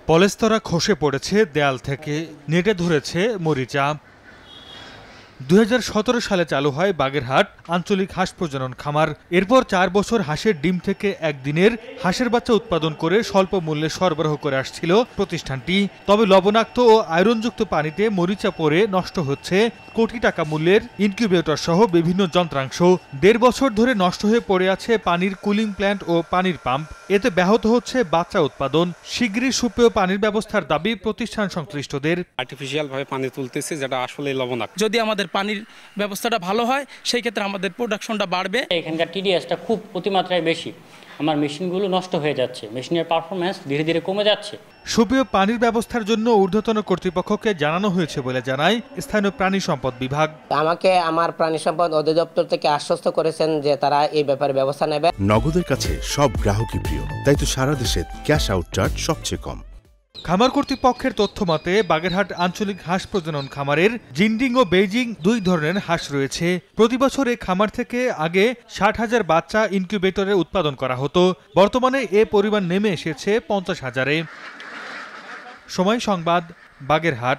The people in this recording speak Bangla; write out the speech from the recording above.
পলেস্তরা খসে পড়েছে দেয়াল থেকে, নেটে ধরেছে মরিচা। ২০১৭ সালে চালু হয় বাগেরহাট আঞ্চলিক হাঁস প্রজনন খামার। এরপর ৪ বছর হাঁসের ডিম থেকে একদিনের হাঁসের বাচ্চা উৎপাদন করে স্বল্প মূল্যে সরবরাহ করে আসছিল প্রতিষ্ঠানটি। তবে লবণাক্ত ও আয়রনযুক্ত পানিতে মরিচা পড়ে নষ্ট হচ্ছে কোটি টাকা মূল্যের ইনকিউবেটর সহ বিভিন্ন যন্ত্রাংশ। ১.৫ বছর ধরে নষ্ট হয়ে পড়ে আছে পানির কুলিং প্ল্যান্ট ও পানির পাম্প। এতে ব্যাহত হচ্ছে বাচ্চা উৎপাদন। শিগগিরই সুপেয় পানির ব্যবস্থার দাবি প্রতিষ্ঠান সংশ্লিষ্টদের। আর্টিফিশিয়াল ভাবে পানি তুলতেছে, যেটা আসলে লবণাক্ত। যদি আমাদের পানির ব্যবস্থাটা ভালো হয় সেই ক্ষেত্রে আমাদের প্রোডাকশনটা বাড়বে। এখানকার টিডিএসটা খুব অতিমাত্রায় বেশি। আমার মেশিনগুলো নষ্ট হয়ে যাচ্ছে, মেশিনের পারফরম্যান্স ধীরে ধীরে কমে যাচ্ছে। সুপেয় পানির ব্যবস্থার জন্য ঊর্ধ্বতন কর্তৃপক্ষকে জানানো হয়েছে বলে জানায় স্থানীয় প্রাণী সম্পদ বিভাগ। আমাকে আমার প্রাণী সম্পদ অধিদপ্তর থেকে আশ্বস্ত করেছেন যে তারা এই ব্যাপারে ব্যবস্থা নেবে। নগদের কাছে সব গ্রাহকই প্রিয়, তাই তো সারা দেশে ক্যাশ আউট চার্জ সবচেয়ে কম। খামার কর্তৃপক্ষের তথ্য মতে বাগেরহাট আঞ্চলিক হাঁস প্রজনন খামারের জিন্ডিং ও বেইজিং ২ ধরনের হাঁস রয়েছে। প্রতি বছর এই খামার থেকে আগে ৬০,০০০ বাচ্চা ইনকিউবেটরে উৎপাদন করা হতো। বর্তমানে এ পরিমাণ নেমে এসেছে ৫০,০০০-এ। সময় সংবাদ, বাগেরহাট।